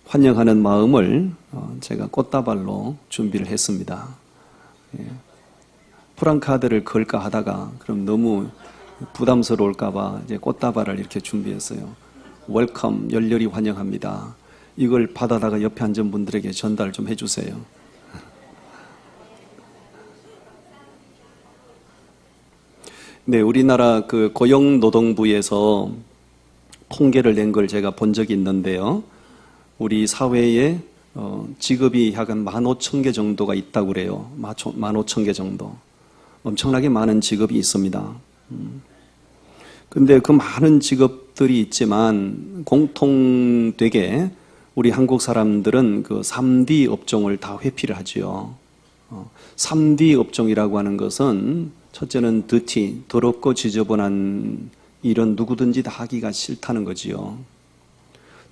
환영하는 마음을 제가 꽃다발로 준비를 했습니다. 프랑카드를 걸까 하다가 그럼 너무 부담스러울까봐 이제 꽃다발을 이렇게 준비했어요. 웰컴, 열렬히 환영합니다. 이걸 받아다가 옆에 앉은 분들에게 전달 좀 해주세요. 네, 우리나라 그 고용노동부에서 통계를 낸 걸 제가 본 적이 있는데요. 우리 사회에 직업이 약 15,000개 정도가 있다고 그래요. 15,000개 정도. 엄청나게 많은 직업이 있습니다. 근데 그 많은 직업들이 있지만 공통되게 우리 한국 사람들은 그 3D 업종을 다 회피를 하지요. 3D 업종이라고 하는 것은 첫째는 dirty, 더럽고 지저분한 일은 누구든지 다 하기가 싫다는 거지요.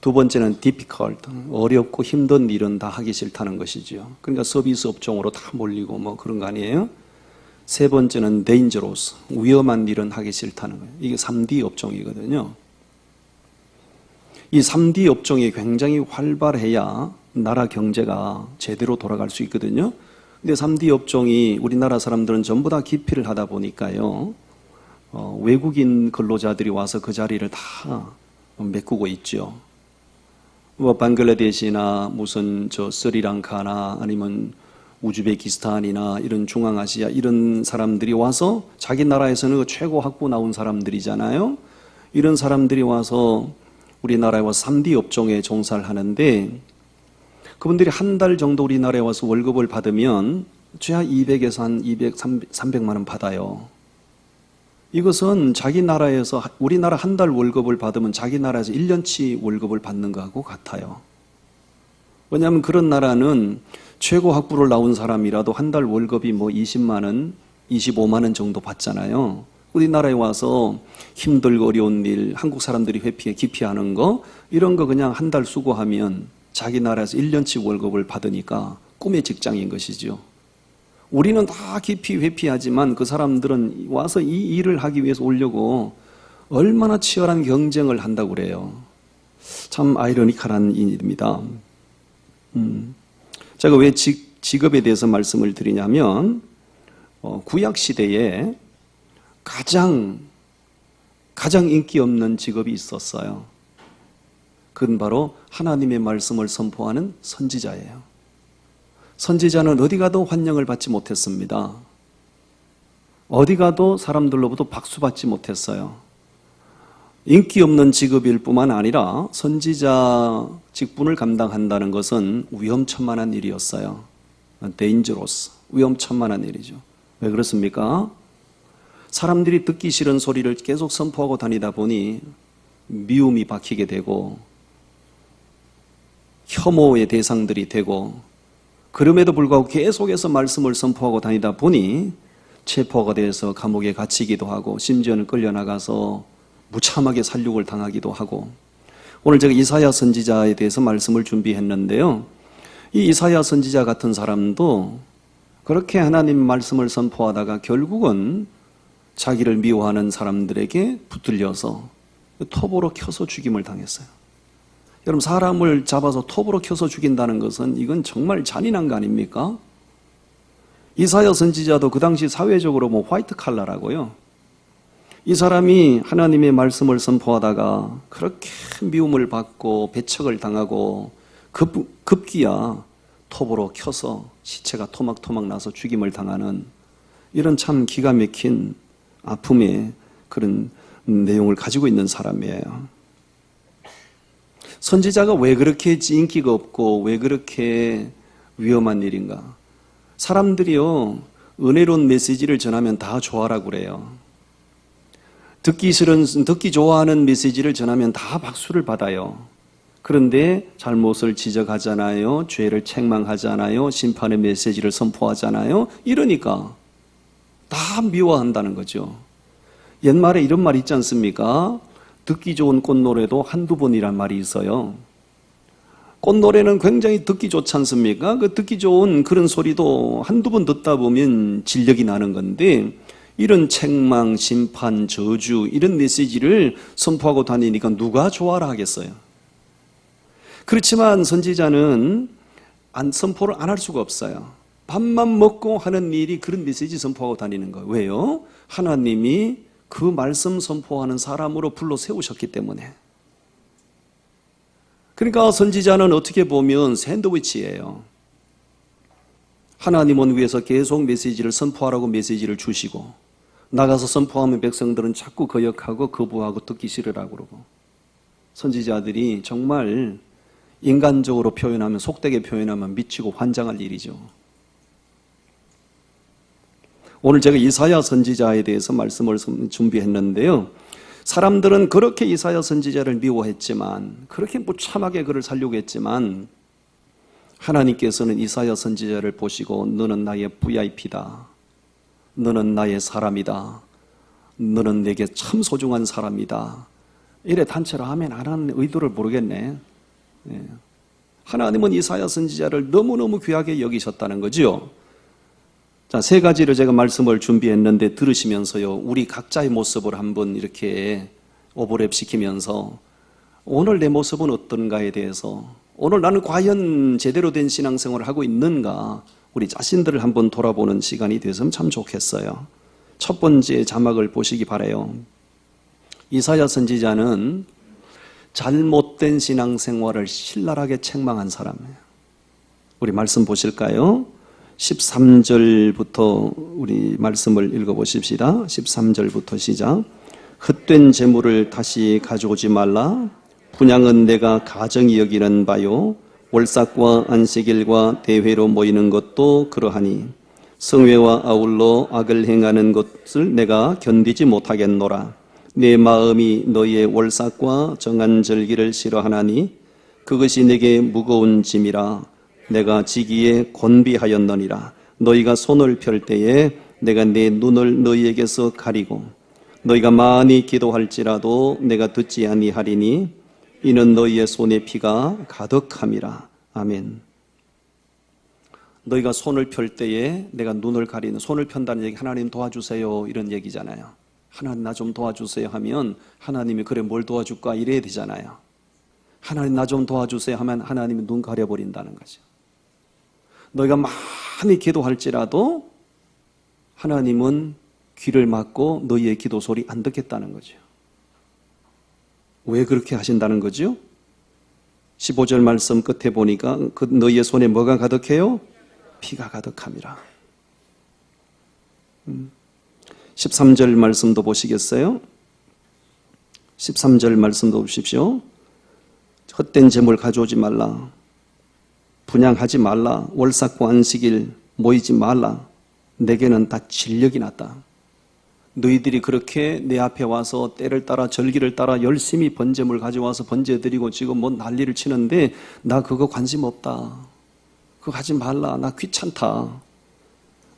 두 번째는 difficult, 어렵고 힘든 일은 다 하기 싫다는 것이지요. 그러니까 서비스 업종으로 다 몰리고 뭐 그런 거 아니에요? 세 번째는 dangerous, 위험한 일은 하기 싫다는 거예요. 이게 3D 업종이거든요. 이 3D 업종이 굉장히 활발해야 나라 경제가 제대로 돌아갈 수 있거든요. 근데 3D 업종이 우리나라 사람들은 전부 다 기피를 하다 보니까요. 외국인 근로자들이 와서 그 자리를 다 메꾸고 있죠. 뭐 방글라데시나 무슨 스리랑카나 아니면 우즈베키스탄이나 이런 중앙아시아 이런 사람들이 와서 자기 나라에서는 그 최고 학부 나온 사람들이잖아요. 이런 사람들이 와서 우리나라에 와서 3D 업종에 종사를 하는데 그분들이 한 달 정도 우리나라에 와서 월급을 받으면 최하 200에서 한 200, 300만 원 받아요. 이것은 자기 나라에서 우리나라 한 달 월급을 받으면 자기 나라에서 1년치 월급을 받는 것하고 같아요. 왜냐하면 그런 나라는 최고 학부를 나온 사람이라도 한 달 월급이 뭐 20만 원, 25만 원 정도 받잖아요. 우리나라에 와서 힘들고 어려운 일, 한국 사람들이 기피하는 거 이런 거 그냥 한 달 수고하면 자기 나라에서 1년치 월급을 받으니까 꿈의 직장인 것이죠. 우리는 다 깊이 회피하지만 그 사람들은 와서 이 일을 하기 위해서 오려고 얼마나 치열한 경쟁을 한다고 그래요. 참 아이러니컬한 일입니다. 제가 왜 직업에 대해서 말씀을 드리냐면 구약 시대에 가장 인기 없는 직업이 있었어요. 그건 바로 하나님의 말씀을 선포하는 선지자예요. 선지자는 어디 가도 환영을 받지 못했습니다. 어디 가도 사람들로부터 박수 받지 못했어요. 인기 없는 직업일 뿐만 아니라 선지자 직분을 감당한다는 것은 위험천만한 일이었어요. dangerous, 위험천만한 일이죠. 왜 그렇습니까? 사람들이 듣기 싫은 소리를 계속 선포하고 다니다 보니 미움이 박히게 되고 혐오의 대상들이 되고 그럼에도 불구하고 계속해서 말씀을 선포하고 다니다 보니 체포가 돼서 감옥에 갇히기도 하고 심지어는 끌려나가서 무참하게 살육을 당하기도 하고 오늘 제가 이사야 선지자에 대해서 말씀을 준비했는데요. 이 이사야 선지자 같은 사람도 그렇게 하나님 말씀을 선포하다가 결국은 자기를 미워하는 사람들에게 붙들려서 톱으로 켜서 죽임을 당했어요. 여러분 사람을 잡아서 톱으로 켜서 죽인다는 것은 이건 정말 잔인한 거 아닙니까? 이사야 선지자도 그 당시 사회적으로 화이트 칼라라고요. 이 사람이 하나님의 말씀을 선포하다가 그렇게 미움을 받고 배척을 당하고 급기야 톱으로 켜서 시체가 토막토막 나서 죽임을 당하는 이런 참 기가 막힌 아픔의 그런 내용을 가지고 있는 사람이에요. 선지자가 왜 그렇게 인기가 없고 왜 그렇게 위험한 일인가? 사람들이요 은혜로운 메시지를 전하면 다 좋아라고 그래요. 듣기 좋아하는 메시지를 전하면 다 박수를 받아요. 그런데 잘못을 지적하잖아요. 죄를 책망하잖아요. 심판의 메시지를 선포하잖아요. 이러니까 다 미워한다는 거죠. 옛말에 이런 말 있지 않습니까? 듣기 좋은 꽃노래도 한두 번이란 말이 있어요. 꽃노래는 굉장히 듣기 좋지 않습니까? 그 듣기 좋은 그런 소리도 한두 번 듣다 보면 진력이 나는 건데 이런 책망, 심판, 저주 이런 메시지를 선포하고 다니니까 누가 좋아라 하겠어요? 그렇지만 선지자는 선포를 안 할 수가 없어요. 밥만 먹고 하는 일이 그런 메시지 선포하고 다니는 거예요. 왜요? 하나님이 그 말씀 선포하는 사람으로 불러 세우셨기 때문에. 그러니까 선지자는 어떻게 보면 샌드위치예요. 하나님은 위에서 계속 메시지를 선포하라고 메시지를 주시고, 나가서 선포하면 백성들은 자꾸 거역하고 거부하고 듣기 싫으라고 그러고. 선지자들이 정말 인간적으로 표현하면, 속되게 표현하면 미치고 환장할 일이죠. 오늘 제가 이사야 선지자에 대해서 말씀을 준비했는데요. 사람들은 그렇게 이사야 선지자를 미워했지만, 그렇게 무참하게 그를 살려고 했지만, 하나님께서는 이사야 선지자를 보시고 너는 나의 VIP다. 너는 나의 사람이다. 너는 내게 참 소중한 사람이다. 이래 단체로 하면 안 하는 의도를 모르겠네. 하나님은 이사야 선지자를 너무너무 귀하게 여기셨다는 거죠. 자, 세 가지를 제가 말씀을 준비했는데 들으시면서요, 우리 각자의 모습을 한번 이렇게 오버랩 시키면서 오늘 내 모습은 어떤가에 대해서, 오늘 나는 과연 제대로 된 신앙생활을 하고 있는가, 우리 자신들을 한번 돌아보는 시간이 되었으면 참 좋겠어요. 첫 번째 자막을 보시기 바라요. 이사야 선지자는 잘못된 신앙생활을 신랄하게 책망한 사람이에요. 우리 말씀 보실까요? 13절부터 우리 말씀을 읽어보십시다. 13절부터 시작. 헛된 재물을 다시 가져오지 말라. 분향은 내가 가정이 여기는 바요. 월삭과 안식일과 대회로 모이는 것도 그러하니 성회와 아울러 악을 행하는 것을 내가 견디지 못하겠노라. 내 마음이 너희의 월삭과 정한 절기를 싫어하나니 그것이 내게 무거운 짐이라. 내가 지기에 곤비하였느니라. 너희가 손을 펼 때에 내가 내 눈을 너희에게서 가리고 너희가 많이 기도할지라도 내가 듣지 아니하리니 이는 너희의 손에 피가 가득함이라. 아멘. 너희가 손을 펼 때에 내가 눈을 가리는, 손을 편다는 얘기, 하나님 도와주세요 이런 얘기잖아요. 하나님 나 좀 도와주세요 하면 하나님이 그래 뭘 도와줄까 이래야 되잖아요. 하나님 나 좀 도와주세요 하면 하나님이 눈 가려버린다는 거죠. 너희가 많이 기도할지라도 하나님은 귀를 막고 너희의 기도 소리 안 듣겠다는 거죠. 왜 그렇게 하신다는 거죠? 15절 말씀 끝에 보니까 그 너희의 손에 뭐가 가득해요? 피가 가득함이라. 13절 말씀도 보시겠어요? 13절 말씀도 보십시오. 헛된 재물 가져오지 말라. 분향하지 말라. 월삭과 안식일 모이지 말라. 내게는 다 진력이 났다. 너희들이 그렇게 내 앞에 와서 때를 따라 절기를 따라 열심히 번제물 가져와서 번제드리고 지금 뭐 난리를 치는데 나 그거 관심 없다. 그거 하지 말라. 나 귀찮다.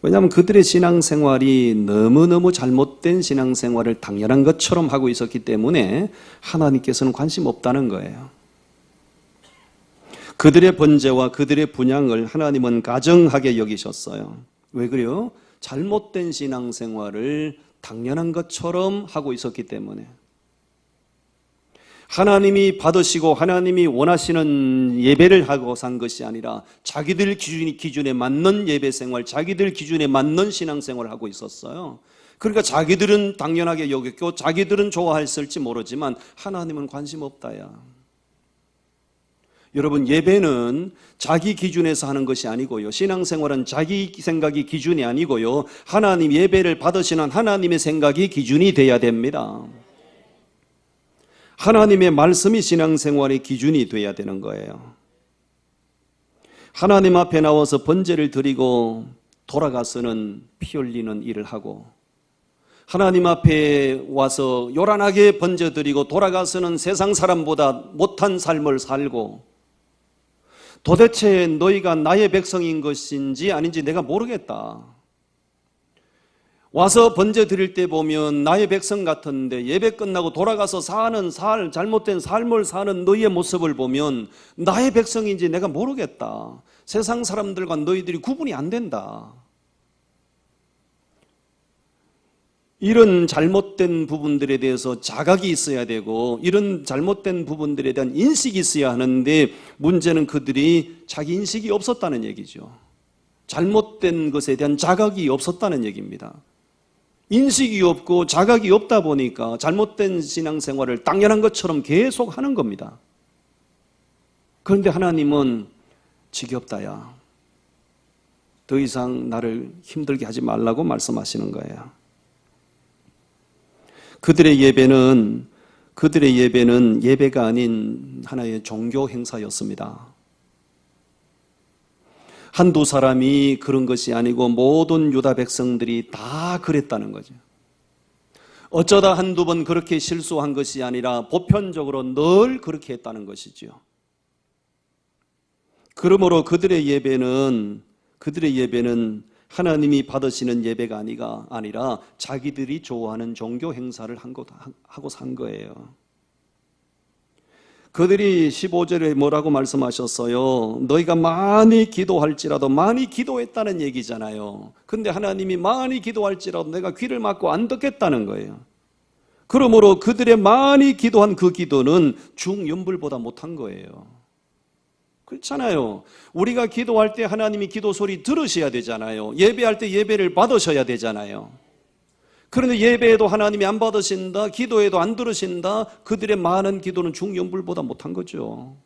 왜냐하면 그들의 신앙생활이 너무너무 잘못된 신앙생활을 당연한 것처럼 하고 있었기 때문에 하나님께서는 관심 없다는 거예요. 그들의 번제와 그들의 분향을 하나님은 가정하게 여기셨어요. 왜 그래요? 잘못된 신앙생활을 당연한 것처럼 하고 있었기 때문에. 하나님이 받으시고 하나님이 원하시는 예배를 하고 산 것이 아니라 자기들 기준에 맞는 예배생활, 자기들 기준에 맞는 신앙생활을 하고 있었어요. 그러니까 자기들은 당연하게 여겼고 자기들은 좋아했을지 모르지만 하나님은 관심 없다야. 여러분, 예배는 자기 기준에서 하는 것이 아니고요. 신앙생활은 자기 생각이 기준이 아니고요. 하나님 예배를 받으시는 하나님의 생각이 기준이 돼야 됩니다. 하나님의 말씀이 신앙생활의 기준이 돼야 되는 거예요. 하나님 앞에 나와서 번제를 드리고 돌아가서는 피 흘리는 일을 하고, 하나님 앞에 와서 요란하게 번제 드리고 돌아가서는 세상 사람보다 못한 삶을 살고, 도대체 너희가 나의 백성인 것인지 아닌지 내가 모르겠다. 와서 번제 드릴 때 보면 나의 백성 같은데 예배 끝나고 돌아가서 사는 잘못된 삶을 사는 너희의 모습을 보면 나의 백성인지 내가 모르겠다. 세상 사람들과 너희들이 구분이 안 된다. 이런 잘못된 부분들에 대해서 자각이 있어야 되고 이런 잘못된 부분들에 대한 인식이 있어야 하는데 문제는 그들이 자기 인식이 없었다는 얘기죠. 잘못된 것에 대한 자각이 없었다는 얘기입니다. 인식이 없고 자각이 없다 보니까 잘못된 신앙생활을 당연한 것처럼 계속 하는 겁니다. 그런데 하나님은 지겹다야. 더 이상 나를 힘들게 하지 말라고 말씀하시는 거예요. 그들의 예배는 예배가 아닌 하나의 종교 행사였습니다. 한두 사람이 그런 것이 아니고 모든 유다 백성들이 다 그랬다는 거죠. 어쩌다 한두 번 그렇게 실수한 것이 아니라 보편적으로 늘 그렇게 했다는 것이죠. 그러므로 그들의 예배는 하나님이 받으시는 예배가 아니라 자기들이 좋아하는 종교 행사를 하고 산 거예요. 그들이 15절에 뭐라고 말씀하셨어요? 너희가 많이 기도할지라도, 많이 기도했다는 얘기잖아요. 근데 하나님이 많이 기도할지라도 내가 귀를 막고 안 듣겠다는 거예요. 그러므로 그들의 많이 기도한 그 기도는 중연불보다 못한 거예요. 그렇잖아요. 우리가 기도할 때 하나님이 기도 소리 들으셔야 되잖아요. 예배할 때 예배를 받으셔야 되잖아요. 그런데 예배에도 하나님이 안 받으신다, 기도에도 안 들으신다, 그들의 많은 기도는 중연불보다 못한 거죠.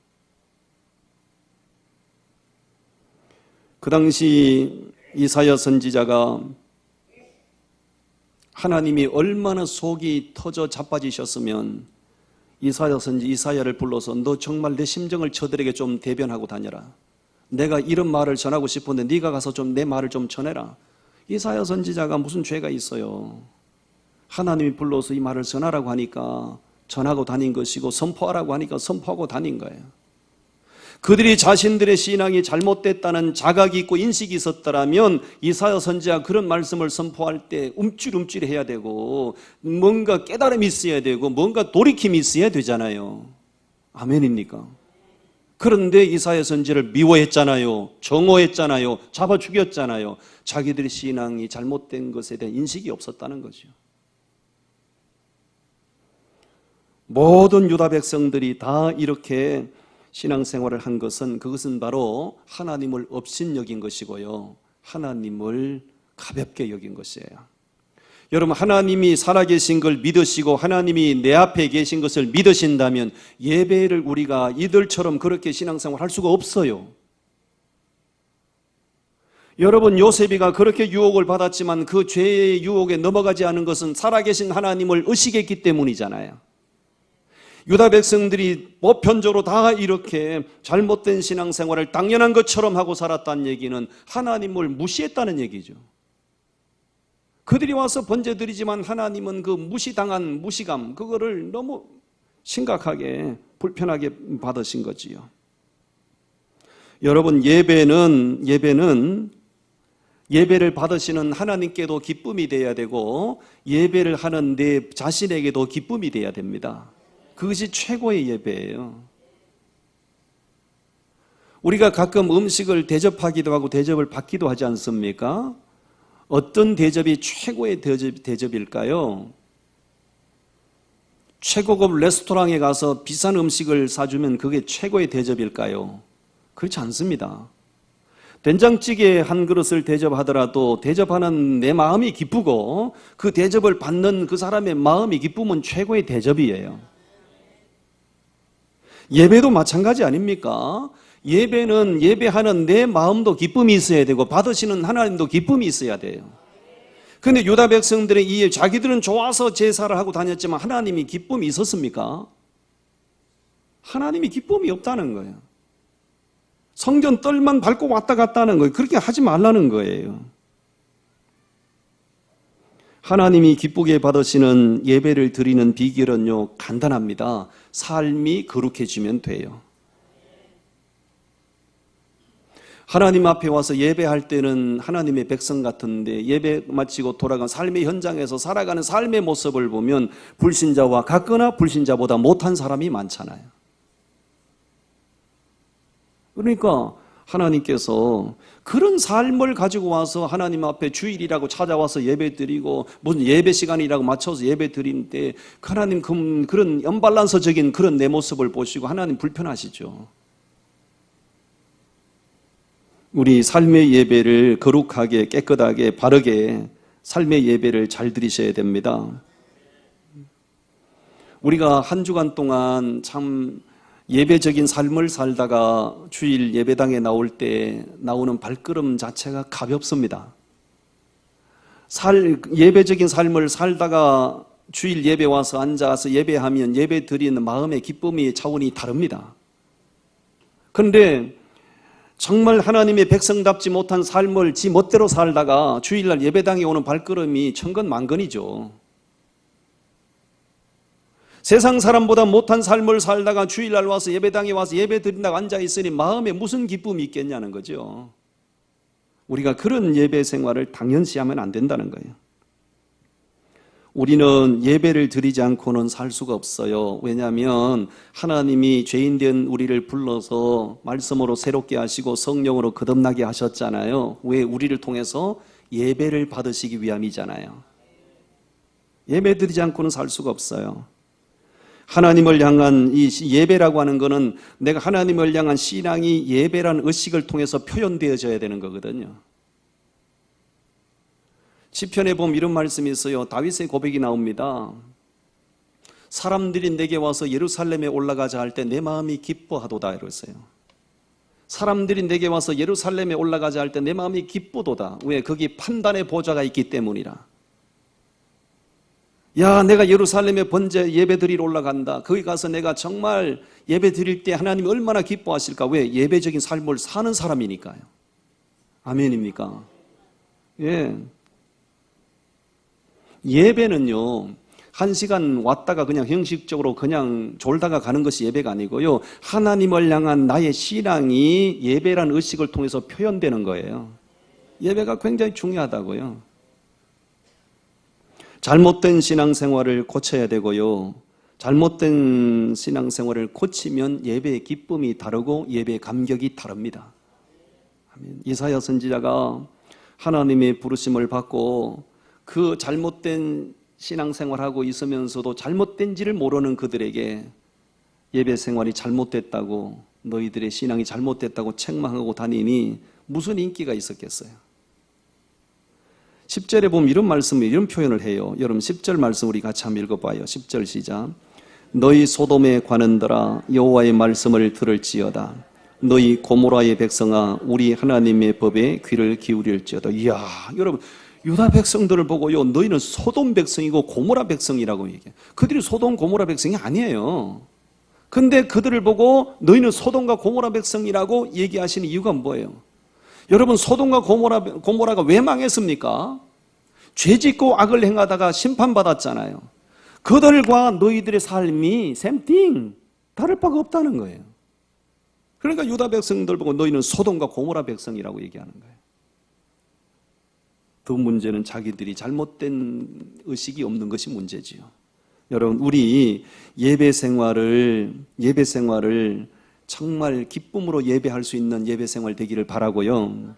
그 당시 이사야 선지자가 하나님이 얼마나 속이 터져 자빠지셨으면 이사야를 불러서 너 정말 내 심정을 저들에게 좀 대변하고 다녀라. 내가 이런 말을 전하고 싶은데 네가 가서 좀 내 말을 좀 전해라. 이사야 선지자가 무슨 죄가 있어요? 하나님이 불러서 이 말을 전하라고 하니까 전하고 다닌 것이고 선포하라고 하니까 선포하고 다닌 거예요. 그들이 자신들의 신앙이 잘못됐다는 자각이 있고 인식이 있었더라면 이사야 선지자가 그런 말씀을 선포할 때 움찔움찔해야 되고 뭔가 깨달음이 있어야 되고 뭔가 돌이킴이 있어야 되잖아요. 아멘입니까? 그런데 이사야 선지자를 미워했잖아요. 정오했잖아요. 잡아 죽였잖아요. 자기들의 신앙이 잘못된 것에 대한 인식이 없었다는 거죠. 모든 유다 백성들이 다 이렇게 신앙생활을 한 것은 그것은 바로 하나님을 업신여긴 것이고요. 하나님을 가볍게 여긴 것이에요. 여러분, 하나님이 살아계신 걸 믿으시고 하나님이 내 앞에 계신 것을 믿으신다면 예배를 우리가 이들처럼 그렇게 신앙생활 할 수가 없어요. 여러분, 요셉이가 그렇게 유혹을 받았지만 그 죄의 유혹에 넘어가지 않은 것은 살아계신 하나님을 의식했기 때문이잖아요. 유다 백성들이 보편적으로 다 이렇게 잘못된 신앙생활을 당연한 것처럼 하고 살았다는 얘기는 하나님을 무시했다는 얘기죠. 그들이 와서 번제드리지만 하나님은 그 무시당한 무시감, 그거를 너무 심각하게 불편하게 받으신 거지요. 여러분, 예배를 받으시는 하나님께도 기쁨이 돼야 되고 예배를 하는 내 자신에게도 기쁨이 돼야 됩니다. 그것이 최고의 예배예요. 우리가 가끔 음식을 대접하기도 하고 대접을 받기도 하지 않습니까? 어떤 대접이 최고의 대접일까요? 최고급 레스토랑에 가서 비싼 음식을 사주면 그게 최고의 대접일까요? 그렇지 않습니다. 된장찌개 한 그릇을 대접하더라도 대접하는 내 마음이 기쁘고 그 대접을 받는 그 사람의 마음이 기쁘면 최고의 대접이에요. 예배도 마찬가지 아닙니까? 예배는 예배하는 내 마음도 기쁨이 있어야 되고 받으시는 하나님도 기쁨이 있어야 돼요. 그런데 유다 백성들의 이 자기들은 좋아서 제사를 하고 다녔지만 하나님이 기쁨이 있었습니까? 하나님이 기쁨이 없다는 거예요. 성전 뜰만 밟고 왔다 갔다 하는 거예요. 그렇게 하지 말라는 거예요. 하나님이 기쁘게 받으시는 예배를 드리는 비결은요, 간단합니다. 삶이 거룩해지면 돼요. 하나님 앞에 와서 예배할 때는 하나님의 백성 같은데 예배 마치고 돌아간 삶의 현장에서 살아가는 삶의 모습을 보면 불신자와 같거나 불신자보다 못한 사람이 많잖아요. 그러니까 하나님께서 그런 삶을 가지고 와서 하나님 앞에 주일이라고 찾아와서 예배 드리고 무슨 예배 시간이라고 맞춰서 예배 드리는데 하나님 그런 언밸런스적인 그런 내 모습을 보시고 하나님 불편하시죠. 우리 삶의 예배를 거룩하게 깨끗하게 바르게 삶의 예배를 잘 드리셔야 됩니다. 우리가 한 주간 동안 참 예배적인 삶을 살다가 주일 예배당에 나올 때 나오는 발걸음 자체가 가볍습니다. 예배적인 삶을 살다가 주일 예배 와서 앉아서 예배하면 예배 드리는 마음의 기쁨이 차원이 다릅니다. 그런데 정말 하나님의 백성답지 못한 삶을 지 멋대로 살다가 주일날 예배당에 오는 발걸음이 천건만건이죠. 세상 사람보다 못한 삶을 살다가 주일날 와서 예배당에 와서 예배 드린다고 앉아있으니 마음에 무슨 기쁨이 있겠냐는 거죠. 우리가 그런 예배 생활을 당연시하면 안 된다는 거예요. 우리는 예배를 드리지 않고는 살 수가 없어요. 왜냐하면 하나님이 죄인된 우리를 불러서 말씀으로 새롭게 하시고 성령으로 거듭나게 하셨잖아요. 왜? 우리를 통해서 예배를 받으시기 위함이잖아요. 예배 드리지 않고는 살 수가 없어요. 하나님을 향한 이 예배라고 하는 것은 내가 하나님을 향한 신앙이 예배라는 의식을 통해서 표현되어져야 되는 거거든요. 시편에 보면 이런 말씀이 있어요. 다윗의 고백이 나옵니다. 사람들이 내게 와서 예루살렘에 올라가자 할 때 내 마음이 기뻐하도다 이랬어요. 사람들이 내게 와서 예루살렘에 올라가자 할 때 내 마음이 기쁘도다. 왜? 거기 판단의 보좌가 있기 때문이라. 야, 내가 예루살렘에 번제 예배 드리러 올라간다. 거기 가서 내가 정말 예배 드릴 때 하나님이 얼마나 기뻐하실까? 왜? 예배적인 삶을 사는 사람이니까요. 아멘입니까? 예. 예배는요, 한 시간 왔다가 그냥 형식적으로 그냥 졸다가 가는 것이 예배가 아니고요. 하나님을 향한 나의 신앙이 예배라는 의식을 통해서 표현되는 거예요. 예배가 굉장히 중요하다고요. 잘못된 신앙생활을 고쳐야 되고요. 잘못된 신앙생활을 고치면 예배의 기쁨이 다르고 예배의 감격이 다릅니다. 이사야 선지자가 하나님의 부르심을 받고 그 잘못된 신앙생활하고 있으면서도 잘못된지를 모르는 그들에게 예배 생활이 잘못됐다고, 너희들의 신앙이 잘못됐다고 책망하고 다니니 무슨 인기가 있었겠어요. 10절에 보면 이런 말씀을, 이런 표현을 해요. 여러분 10절 말씀 우리 같이 한번 읽어봐요. 10절 시작. 너희 소돔에 관한들아 여호와의 말씀을 들을지어다. 너희 고모라의 백성아 우리 하나님의 법에 귀를 기울일지어다. 이야, 여러분 유다 백성들을 보고요, 너희는 소돔 백성이고 고모라 백성이라고 얘기해요. 그들이 소돔 고모라 백성이 아니에요. 근데 그들을 보고 너희는 소돔과 고모라 백성이라고 얘기하시는 이유가 뭐예요? 여러분 소돔과 고모라가 왜 망했습니까? 죄짓고 악을 행하다가 심판받았잖아요. 그들과 너희들의 삶이 샘띵 다를 바가 없다는 거예요. 그러니까 유다 백성들 보고 너희는 소돔과 고모라 백성이라고 얘기하는 거예요. 더 문제는 자기들이 잘못된 의식이 없는 것이 문제지요. 여러분 우리 예배 생활을 정말 기쁨으로 예배할 수 있는 예배 생활 되기를 바라고요.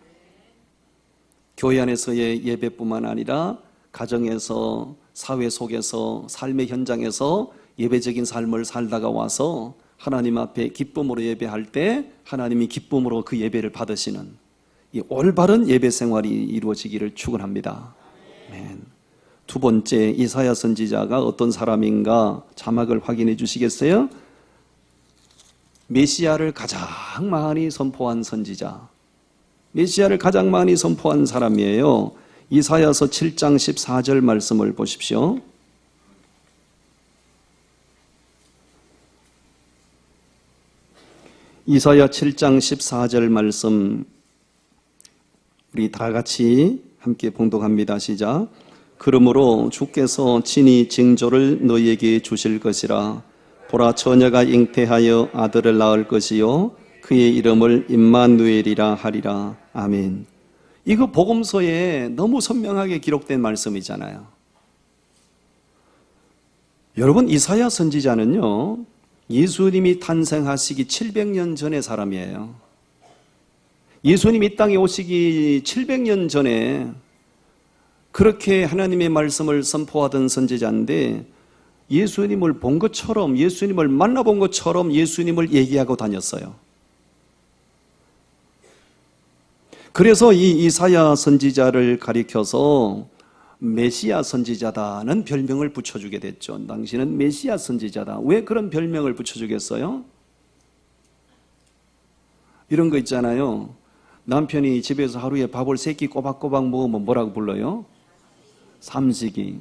교회 안에서의 예배뿐만 아니라 가정에서, 사회 속에서, 삶의 현장에서 예배적인 삶을 살다가 와서 하나님 앞에 기쁨으로 예배할 때 하나님이 기쁨으로 그 예배를 받으시는 이 올바른 예배 생활이 이루어지기를 축원합니다. 아멘. 두 번째, 이사야 선지자가 어떤 사람인가 자막을 확인해 주시겠어요? 메시아를 가장 많이 선포한 선지자, 메시아를 가장 많이 선포한 사람이에요. 이사야서 7장 14절 말씀을 보십시오. 이사야 7장 14절 말씀 우리 다 같이 함께 봉독합니다. 시작. 그러므로 주께서 친히 징조를 너희에게 주실 것이라. 보라, 처녀가 잉태하여 아들을 낳을 것이요 그의 이름을 임마누엘이라 하리라. 아멘. 이거 복음서에 너무 선명하게 기록된 말씀이잖아요. 여러분 이사야 선지자는요 예수님이 탄생하시기 700년 전의 사람이에요. 예수님이 이 땅에 오시기 700년 전에 그렇게 하나님의 말씀을 선포하던 선지자인데 예수님을 본 것처럼, 예수님을 만나본 것처럼 예수님을 얘기하고 다녔어요. 그래서 이 이사야 선지자를 가리켜서 메시아 선지자다는 별명을 붙여주게 됐죠. 당신은 메시아 선지자다. 왜 그런 별명을 붙여주겠어요? 이런 거 있잖아요. 남편이 집에서 하루에 밥을 3끼 꼬박꼬박 먹으면 뭐라고 불러요? 삼식이.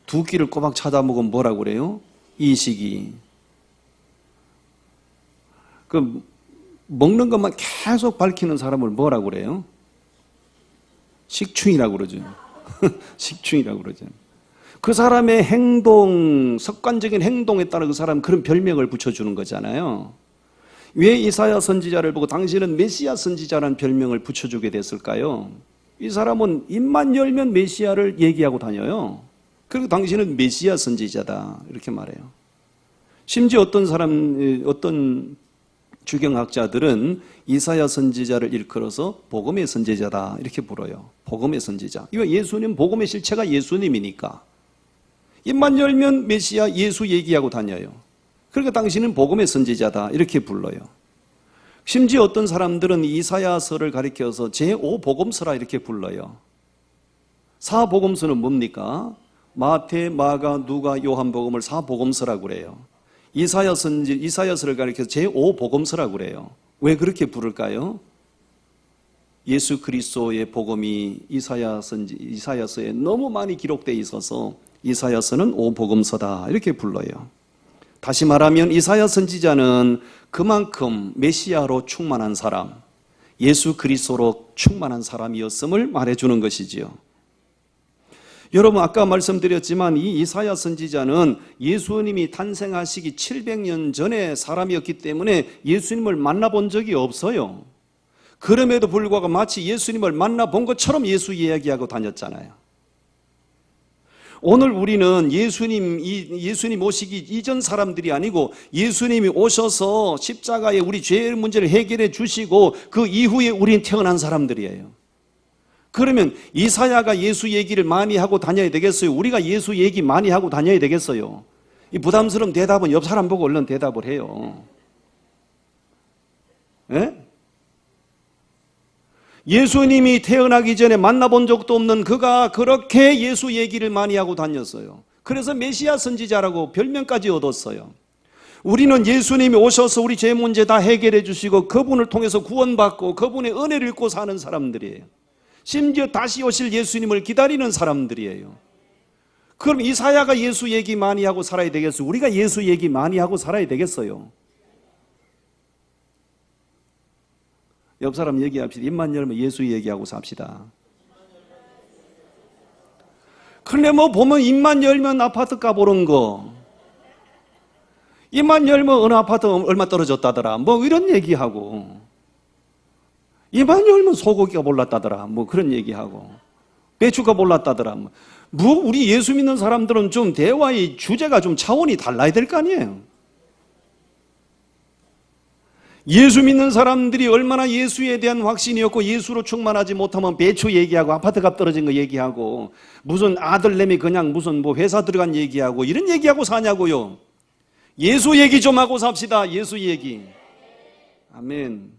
2끼를 꼬박 찾아 먹으면 뭐라고 그래요? 이식이. 그 먹는 것만 계속 밝히는 사람을 뭐라고 그래요? 식충이라고 그러죠. 식충이라고 그러죠. 그 사람의 행동, 습관적인 행동에 따라 그 사람 그런 별명을 붙여주는 거잖아요. 왜 이사야 선지자를 보고 당신은 메시아 선지자라는 별명을 붙여주게 됐을까요? 이 사람은 입만 열면 메시아를 얘기하고 다녀요. 그리고 당신은 메시아 선지자다 이렇게 말해요. 심지어 어떤 주경학자들은 이사야 선지자를 일컬어서 복음의 선지자다 이렇게 불어요. 복음의 선지자. 이거 예수님, 복음의 실체가 예수님이니까 입만 열면 메시아 예수 얘기하고 다녀요. 그러니까 당신은 복음의 선지자다 이렇게 불러요. 심지어 어떤 사람들은 이사야서를 가리켜서 제5복음서라 이렇게 불러요. 4복음서는 뭡니까? 마태, 마가, 누가, 요한복음을 4복음서라고 그래요. 이사야서를 가리켜서 제5복음서라고 그래요. 왜 그렇게 부를까요? 예수 그리스도의 복음이 이사야서에 너무 많이 기록되어 있어서 이사야서는 5복음서다 이렇게 불러요. 다시 말하면 이사야 선지자는 그만큼 메시아로 충만한 사람, 예수 그리스도로 충만한 사람이었음을 말해주는 것이지요. 여러분 아까 말씀드렸지만 이 이사야 선지자는 예수님이 탄생하시기 700년 전에 사람이었기 때문에 예수님을 만나본 적이 없어요. 그럼에도 불구하고 마치 예수님을 만나본 것처럼 예수 이야기하고 다녔잖아요. 오늘 우리는 예수님 오시기 이전 사람들이 아니고 예수님이 오셔서 십자가에 우리 죄의 문제를 해결해 주시고 그 이후에 우리는 태어난 사람들이에요. 그러면 이사야가 예수 얘기를 많이 하고 다녀야 되겠어요? 우리가 예수 얘기 많이 하고 다녀야 되겠어요? 이 부담스러운 대답은 옆 사람 보고 얼른 대답을 해요. 예? 예수님이 태어나기 전에 만나본 적도 없는 그가 그렇게 예수 얘기를 많이 하고 다녔어요. 그래서 메시아 선지자라고 별명까지 얻었어요. 우리는 예수님이 오셔서 우리 죄 문제 다 해결해 주시고 그분을 통해서 구원받고 그분의 은혜를 입고 사는 사람들이에요. 심지어 다시 오실 예수님을 기다리는 사람들이에요. 그럼 이사야가 예수 얘기 많이 하고 살아야 되겠어요? 우리가 예수 얘기 많이 하고 살아야 되겠어요? 옆 사람 얘기합시다. 입만 열면 예수 얘기하고 삽시다. 근데 뭐 보면 입만 열면 아파트 값 오른 거, 입만 열면 어느 아파트 얼마 떨어졌다더라, 뭐 이런 얘기하고, 입만 열면 소고기가 올랐다더라, 뭐 그런 얘기하고, 배추가 올랐다더라. 뭐 우리 예수 믿는 사람들은 좀 대화의 주제가 좀 차원이 달라야 될 거 아니에요? 예수 믿는 사람들이 얼마나 예수에 대한 확신이었고 예수로 충만하지 못하면 배추 얘기하고 아파트 값 떨어진 거 얘기하고 무슨 아들내미 그냥 무슨 뭐 회사 들어간 얘기하고 이런 얘기하고 사냐고요. 예수 얘기 좀 하고 삽시다. 예수 얘기. 아멘.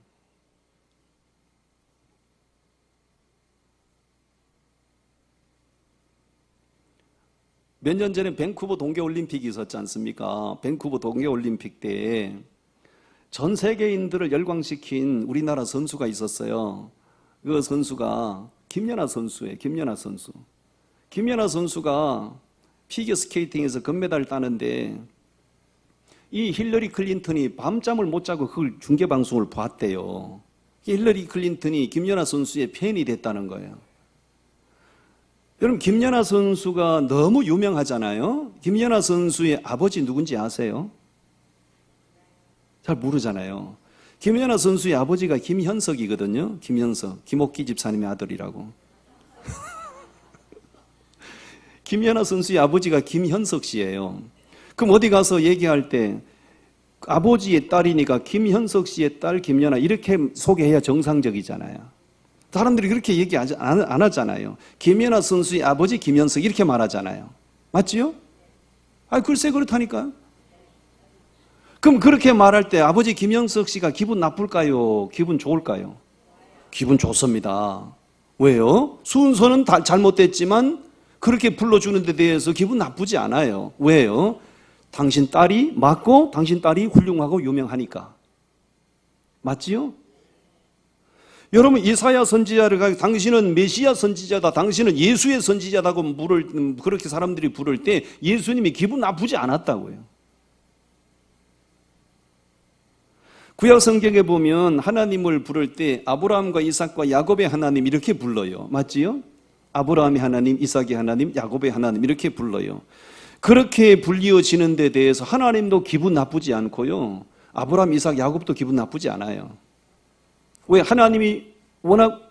몇 년 전에 밴쿠버 동계올림픽이 있었지 않습니까? 밴쿠버 동계올림픽 때에 전 세계인들을 열광시킨 우리나라 선수가 있었어요. 그 선수가 김연아 선수예요. 김연아 선수. 김연아 선수가 피겨스케이팅에서 금메달을 따는데 이 힐러리 클린턴이 밤잠을 못 자고 그걸 중계방송을 봤대요. 힐러리 클린턴이 김연아 선수의 팬이 됐다는 거예요. 여러분 김연아 선수가 너무 유명하잖아요. 김연아 선수의 아버지 누군지 아세요? 잘 모르잖아요. 김연아 선수의 아버지가 김현석이거든요. 김현석, 김옥기 집사님의 아들이라고. 김연아 선수의 아버지가 김현석 씨예요. 그럼 어디 가서 얘기할 때 아버지의 딸이니까 김현석 씨의 딸 김연아 이렇게 소개해야 정상적이잖아요. 사람들이 그렇게 얘기하지 안 하잖아요. 김연아 선수의 아버지 김현석 이렇게 말하잖아요. 맞지요? 글쎄 그렇다니까요. 그럼 그렇게 말할 때 아버지 김현석 씨가 기분 나쁠까요? 기분 좋을까요? 기분 좋습니다. 왜요? 순서는 다 잘못됐지만 그렇게 불러주는 데 대해서 기분 나쁘지 않아요. 왜요? 당신 딸이 맞고 당신 딸이 훌륭하고 유명하니까. 맞지요? 여러분 이사야 선지자를 가지고 당신은 메시아 선지자다, 당신은 예수의 선지자다고 그렇게 사람들이 부를 때 예수님이 기분 나쁘지 않았다고요. 구약 성경에 보면 하나님을 부를 때 아브라함과 이삭과 야곱의 하나님 이렇게 불러요. 맞지요? 아브라함의 하나님, 이삭의 하나님, 야곱의 하나님 이렇게 불러요. 그렇게 불리어지는 데 대해서 하나님도 기분 나쁘지 않고요. 아브라함, 이삭, 야곱도 기분 나쁘지 않아요. 왜? 하나님이 워낙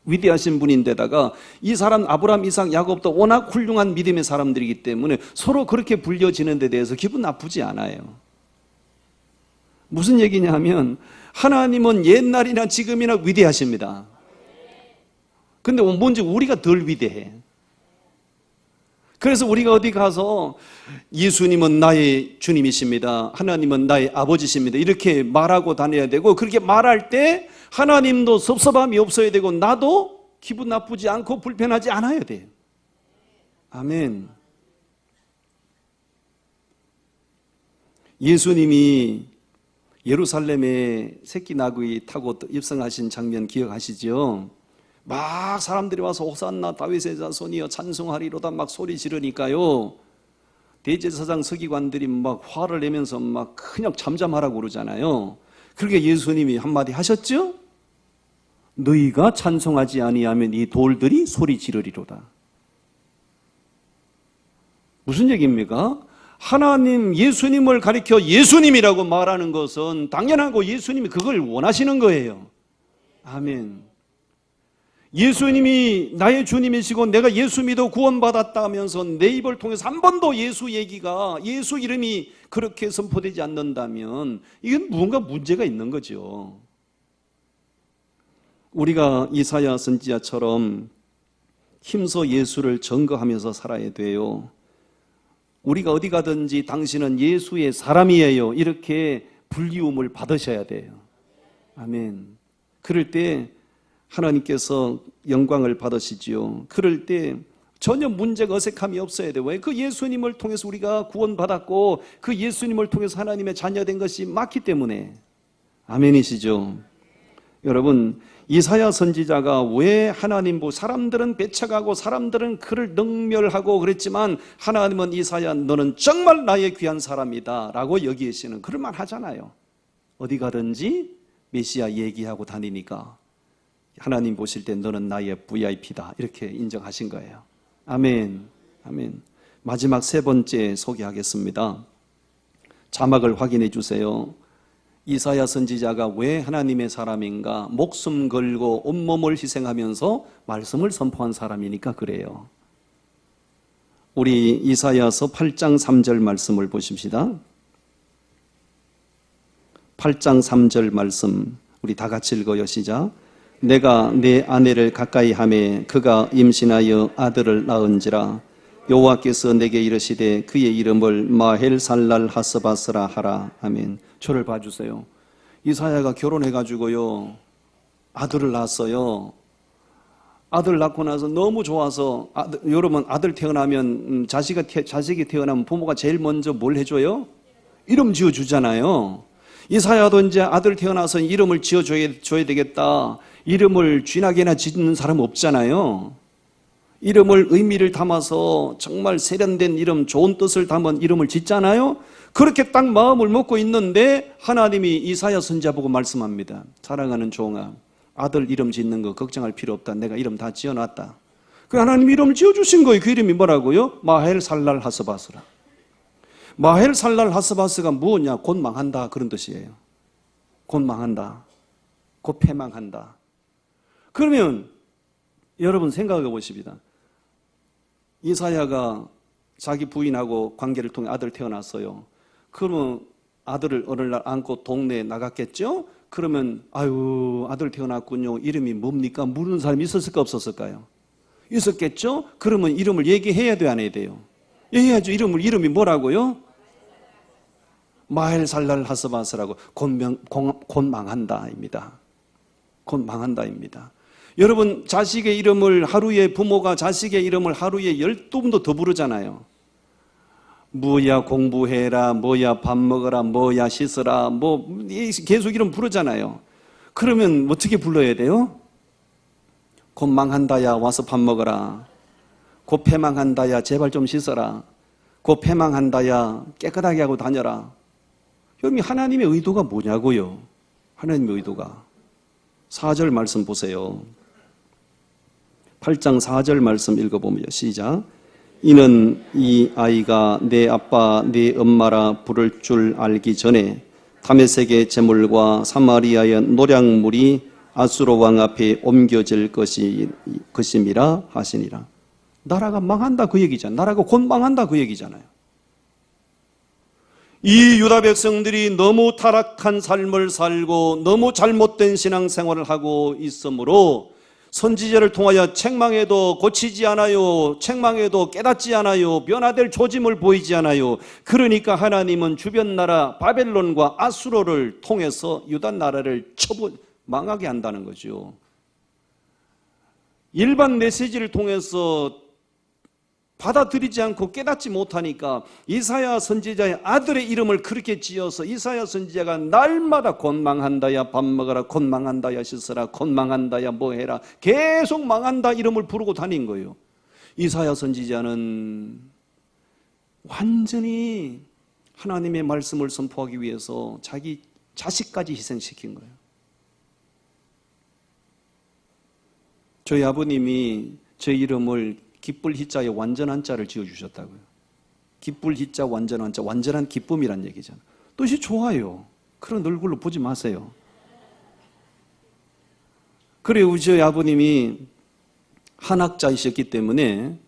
위대하신 분인데다가 이 사람 아브라함, 이삭, 야곱도 워낙 훌륭한 믿음의 사람들이기 때문에 서로 그렇게 불려지는 데 대해서 기분 나쁘지 않아요. 무슨 얘기냐 하면 하나님은 옛날이나 지금이나 위대하십니다. 근데 뭔지 우리가 덜 위대해. 그래서 우리가 어디 가서 예수님은 나의 주님이십니다, 하나님은 나의 아버지십니다 이렇게 말하고 다녀야 되고, 그렇게 말할 때 하나님도 섭섭함이 없어야 되고 나도 기분 나쁘지 않고 불편하지 않아야 돼요. 아멘. 예수님이 예루살렘에 새끼 나귀 타고 입성하신 장면 기억하시죠? 막 사람들이 와서 호산나 다윗의 자손이여 찬송하리로다 막 소리 지르니까요, 대제사장 서기관들이 막 화를 내면서 막 그냥 잠잠하라고 그러잖아요. 그렇게 예수님이 한마디 하셨죠? 너희가 찬송하지 아니하면 이 돌들이 소리 지르리로다. 무슨 얘기입니까? 하나님, 예수님을 가리켜 예수님이라고 말하는 것은 당연하고 예수님이 그걸 원하시는 거예요. 아멘. 예수님이 나의 주님이시고 내가 예수 믿어 구원받았다 하면서 내 입을 통해서 한 번도 예수 얘기가, 예수 이름이 그렇게 선포되지 않는다면 이건 무언가 문제가 있는 거죠. 우리가 이사야 선지자처럼 힘써 예수를 증거하면서 살아야 돼요. 우리가 어디 가든지 당신은 예수의 사람이에요 이렇게 불리움을 받으셔야 돼요. 아멘. 그럴 때 하나님께서 영광을 받으시지요. 그럴 때 전혀 문제가, 어색함이 없어야 돼요. 왜? 그 예수님을 통해서 우리가 구원받았고 그 예수님을 통해서 하나님의 자녀된 것이 맞기 때문에. 아멘이시죠? 여러분, 이사야 선지자가 왜 사람들은 배척하고 사람들은 그를 능멸하고 그랬지만 하나님은 이사야 너는 정말 나의 귀한 사람이다 라고 여기시는, 그럴만 하잖아요. 어디 가든지 메시아 얘기하고 다니니까 하나님 보실 때 너는 나의 VIP다 이렇게 인정하신 거예요. 아멘. 아멘. 마지막 세 번째 소개하겠습니다. 자막을 확인해 주세요. 이사야 선지자가 왜 하나님의 사람인가? 목숨 걸고 온몸을 희생하면서 말씀을 선포한 사람이니까 그래요. 우리 이사야서 8장 3절 말씀을 보십시다. 8장 3절 말씀 우리 다 같이 읽어요. 시작. 내가 내 아내를 가까이 하매 그가 임신하여 아들을 낳은지라 여호와께서 내게 이르시되 그의 이름을 마헬살랄 하스바스라 하라. 아멘. 저를 봐주세요. 이사야가 결혼해가지고요 아들을 낳았어요. 아들 낳고 나서 너무 좋아서 여러분 아들 태어나면 자식이 태어나면 부모가 제일 먼저 뭘 해줘요? 이름 지어주잖아요. 이사야도 이제 아들 태어나서 이름을 지어줘야 되겠다. 이름을 쥐나게나 짓는 사람 없잖아요. 이름을 의미를 담아서 정말 세련된 이름, 좋은 뜻을 담은 이름을 짓잖아요. 그렇게 딱 마음을 먹고 있는데 하나님이 이사야 선지자 보고 말씀합니다. 사랑하는 종아, 아들 이름 짓는 거 걱정할 필요 없다. 내가 이름 다 지어놨다. 그 하나님이 이름을 지어주신 거예요. 그 이름이 뭐라고요? 마헬살랄 하스바스라. 마헬살랄 하스바스가 뭐냐? 곧 망한다 그런 뜻이에요. 곧 망한다. 곧 패망한다. 그러면 여러분 생각해 보십니다. 이사야가 자기 부인하고 관계를 통해 아들 태어났어요. 그러면 아들을 어느 날 안고 동네에 나갔겠죠? 그러면 아유 아들 태어났군요. 이름이 뭡니까? 물은 사람이 있었을까 없었을까요? 있었겠죠? 그러면 이름을 얘기해야 돼요, 안 해야 돼요? 얘기해야죠. 이름이 뭐라고요? 마헬살랄 하스바스라고 곧 망한다입니다. 곧 망한다입니다. 여러분 자식의 이름을 하루에 부모가 자식의 이름을 하루에 12번도 더 부르잖아요. 뭐야 공부해라, 뭐야 밥 먹어라, 뭐야 씻어라, 뭐 계속 이름 부르잖아요. 그러면 어떻게 불러야 돼요? 곧 망한다야 와서 밥 먹어라. 곧 패망한다야 제발 좀 씻어라. 곧 패망한다야 깨끗하게 하고 다녀라. 여러분 하나님의 의도가 뭐냐고요? 하나님의 의도가 4절 말씀 보세요. 8장 4절 말씀 읽어보면 시작. 이는 이 아이가 내 아빠 내 엄마라 부를 줄 알기 전에 다메섹의 제물과 사마리아의 노략물이 아수르 왕 앞에 옮겨질 것임이라 하시니라. 나라가 망한다 그 얘기잖아요. 나라가 곧 망한다 그 얘기잖아요. 이 유다 백성들이 너무 타락한 삶을 살고 너무 잘못된 신앙생활을 하고 있으므로 선지자를 통하여 책망해도 고치지 않아요. 책망해도 깨닫지 않아요. 변화될 조짐을 보이지 않아요. 그러니까 하나님은 주변 나라 바벨론과 아수르를 통해서 유다 나라를 망하게 한다는 거죠. 일반 메시지를 통해서 받아들이지 않고 깨닫지 못하니까 이사야 선지자의 아들의 이름을 그렇게 지어서 이사야 선지자가 날마다 곧 망한다야 밥 먹어라, 곧 망한다야 씻어라, 곧 망한다야 뭐 해라, 계속 망한다 이름을 부르고 다닌 거예요. 이사야 선지자는 완전히 하나님의 말씀을 선포하기 위해서 자기 자식까지 희생시킨 거예요. 저희 아버님이 제 이름을 기쁠 희자에 완전한 자를 지어주셨다고요. 기쁠 희자 완전한 자, 완전한 기쁨이란 얘기잖아요. 뜻이 좋아요. 그런 얼굴로 보지 마세요. 그래요. 저희 아버님이 한학자이셨기 때문에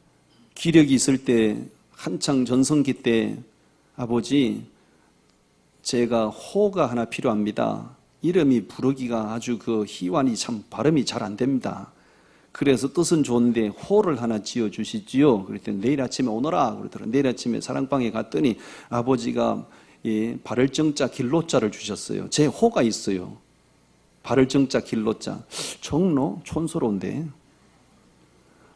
기력이 있을 때 한창 전성기 때 아버지 제가 호가 하나 필요합니다. 이름이 부르기가 아주 그 희완이 참 발음이 잘 안 됩니다. 그래서 뜻은 좋은데 호를 하나 지어주시지요. 그랬더니 내일 아침에 오너라 그러더라고요. 내일 아침에 사랑방에 갔더니 아버지가 발을정자 길로자를 주셨어요. 제 호가 있어요. 발을정자 길로자. 정로 촌스러운데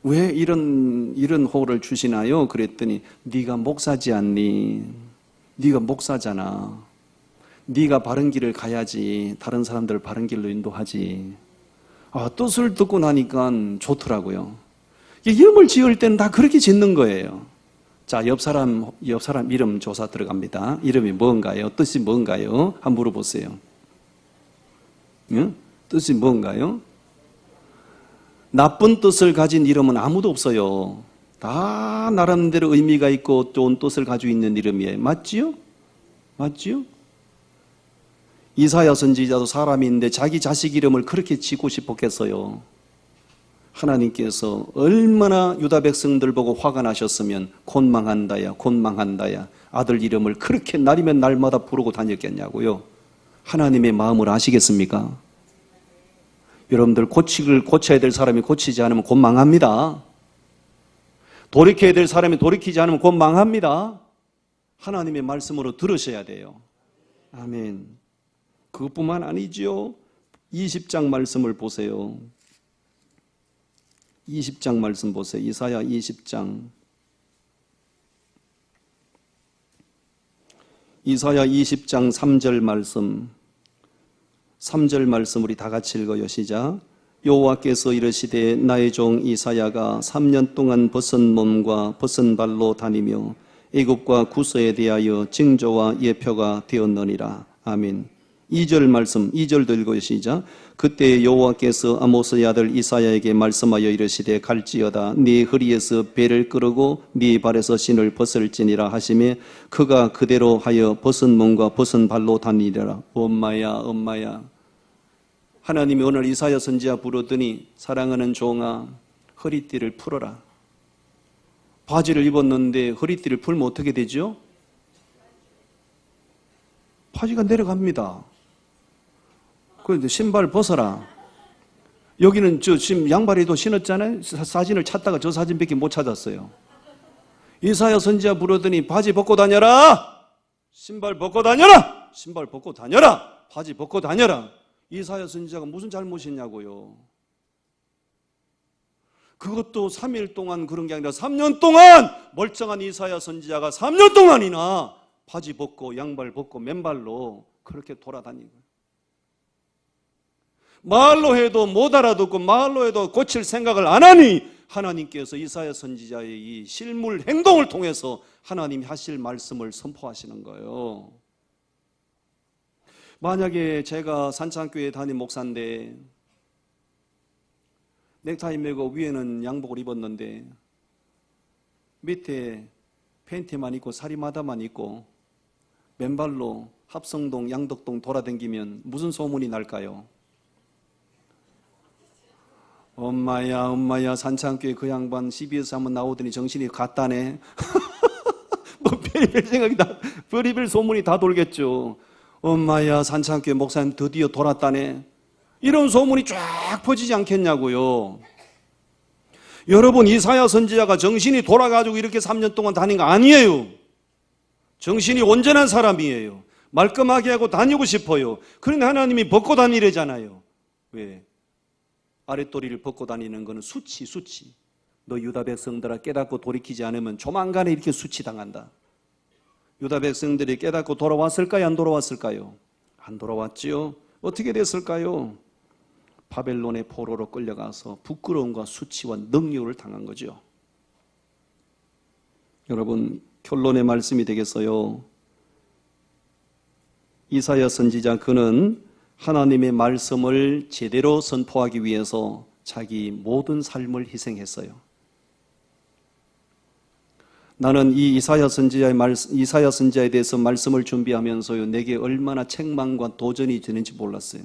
왜 이런 호를 주시나요? 그랬더니 네가 목사지 않니? 네가 목사잖아. 네가 바른 길을 가야지 다른 사람들 바른 길로 인도하지. 뜻을 듣고 나니까 좋더라고요. 이름을 지을 때는 다 그렇게 짓는 거예요. 자, 옆 사람 이름 조사 들어갑니다. 이름이 뭔가요? 뜻이 뭔가요? 한번 물어보세요. 응? 뜻이 뭔가요? 나쁜 뜻을 가진 이름은 아무도 없어요. 다 나름대로 의미가 있고 좋은 뜻을 가지고 있는 이름이에요. 맞지요? 맞지요? 이사야 선지자도 사람인데 자기 자식 이름을 그렇게 지고 싶었겠어요. 하나님께서 얼마나 유다 백성들 보고 화가 나셨으면 곧 망한다야 곧 망한다야 아들 이름을 그렇게 날이면 날마다 부르고 다녔겠냐고요. 하나님의 마음을 아시겠습니까? 여러분들 고쳐야 될 사람이 고치지 않으면 곧 망합니다. 돌이켜야 될 사람이 돌이키지 않으면 곧 망합니다. 하나님의 말씀으로 들으셔야 돼요. 아멘. 그것뿐만 아니죠. 20장 말씀을 보세요. 20장 말씀 보세요. 이사야 20장. 이사야 20장 3절 말씀. 3절 말씀 우리 다 같이 읽어요. 시작. 여호와께서 이르시되 나의 종 이사야가 3년 동안 벗은 몸과 벗은 발로 다니며 애굽과 구서에 대하여 징조와 예표가 되었느니라. 아멘. 2절 말씀, 2절도 읽어요. 시작. 그때 여호와께서 아모스의 아들 이사야에게 말씀하여 이르시되 갈지어다 네 허리에서 배를 끄르고 네 발에서 신을 벗을지니라 하시매 그가 그대로 하여 벗은 몸과 벗은 발로 다니리라. 엄마야 하나님이 오늘 이사야 선지자 부르더니 사랑하는 종아 허리띠를 풀어라. 바지를 입었는데 허리띠를 풀면 어떻게 되죠? 바지가 내려갑니다. 그런데 신발 벗어라. 여기는 지금 양발에도 신었잖아요. 사진을 찾다가 저 사진밖에 못 찾았어요. 이사야 선지자 부르더니 바지 벗고 다녀라. 신발 벗고 다녀라. 신발 벗고 다녀라. 바지 벗고 다녀라. 이사야 선지자가 무슨 잘못이냐고요. 그것도 3일 동안 그런 게 아니라 3년 동안 멀쩡한 이사야 선지자가 3년 동안이나 바지 벗고 양발 벗고 맨발로 그렇게 돌아다니고, 말로 해도 못 알아듣고 말로 해도 고칠 생각을 안 하니 하나님께서 이사야 선지자의 이 실물 행동을 통해서 하나님이 하실 말씀을 선포하시는 거예요. 만약에 제가 산창교회 담임 목사인데 넥타이 매고 위에는 양복을 입었는데 밑에 팬티만 입고 사리마다만 입고 맨발로 합성동 양덕동 돌아다니면 무슨 소문이 날까요? 엄마야 산창교회 그 양반 CBS 한번 나오더니 정신이 갔다네. 뭐 별의별 생각이 다, 별의별 소문이 다 돌겠죠. 엄마야 산창교회 목사님 드디어 돌았다네. 이런 소문이 쫙 퍼지지 않겠냐고요. 여러분, 이사야 선지자가 정신이 돌아가지고 이렇게 3년 동안 다닌 거 아니에요. 정신이 온전한 사람이에요. 말끔하게 하고 다니고 싶어요. 그런데 하나님이 벗고 다니래잖아요. 왜? 아랫도리를 벗고 다니는 것은 수치. 너 유다 백성들아 깨닫고 돌이키지 않으면 조만간에 이렇게 수치당한다. 유다 백성들이 깨닫고 돌아왔을까요? 안 돌아왔을까요? 안 돌아왔지요. 어떻게 됐을까요? 바벨론의 포로로 끌려가서 부끄러움과 수치와 능욕을 당한 거죠. 여러분, 결론의 말씀이 되겠어요. 이사야 선지자 그는 하나님의 말씀을 제대로 선포하기 위해서 자기 모든 삶을 희생했어요. 나는 이 이사야 선지자에 대해서 말씀을 준비하면서요, 내게 얼마나 책망과 도전이 되는지 몰랐어요.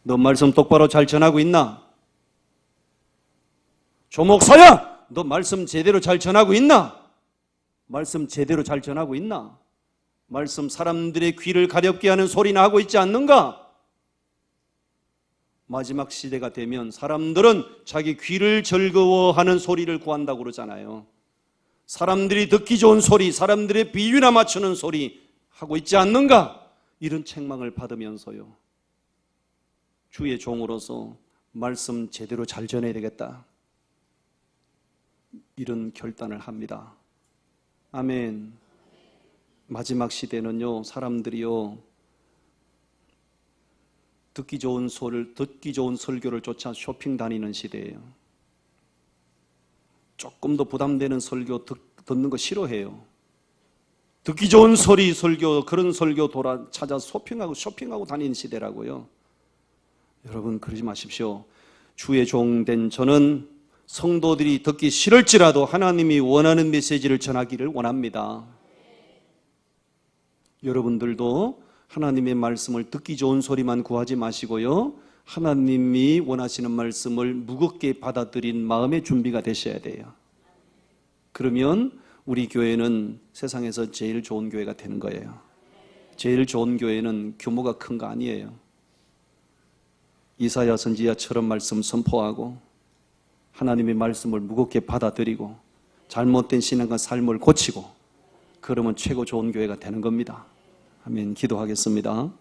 너 말씀 똑바로 잘 전하고 있나? 조목사야, 너 말씀 제대로 잘 전하고 있나? 말씀 제대로 잘 전하고 있나? 말씀 사람들의 귀를 가렵게 하는 소리나 하고 있지 않는가? 마지막 시대가 되면 사람들은 자기 귀를 즐거워하는 소리를 구한다고 그러잖아요. 사람들이 듣기 좋은 소리, 사람들의 비유나 맞추는 소리 하고 있지 않는가? 이런 책망을 받으면서요, 주의 종으로서 말씀 제대로 잘 전해야 되겠다, 이런 결단을 합니다. 아멘. 마지막 시대는요, 사람들이요, 듣기 좋은 설교를 쫓아 쇼핑 다니는 시대예요. 조금 더 부담되는 설교 듣는 거 싫어해요. 듣기 좋은 설교, 그런 설교 찾아 쇼핑하고 다니는 시대라고요. 여러분, 그러지 마십시오. 주의 종 된 저는 성도들이 듣기 싫을지라도 하나님이 원하는 메시지를 전하기를 원합니다. 여러분들도 하나님의 말씀을 듣기 좋은 소리만 구하지 마시고요, 하나님이 원하시는 말씀을 무겁게 받아들인 마음의 준비가 되셔야 돼요. 그러면 우리 교회는 세상에서 제일 좋은 교회가 되는 거예요. 제일 좋은 교회는 규모가 큰 거 아니에요. 이사야 선지자처럼 말씀 선포하고 하나님의 말씀을 무겁게 받아들이고 잘못된 신앙과 삶을 고치고, 그러면 최고 좋은 교회가 되는 겁니다. 아멘. 기도하겠습니다.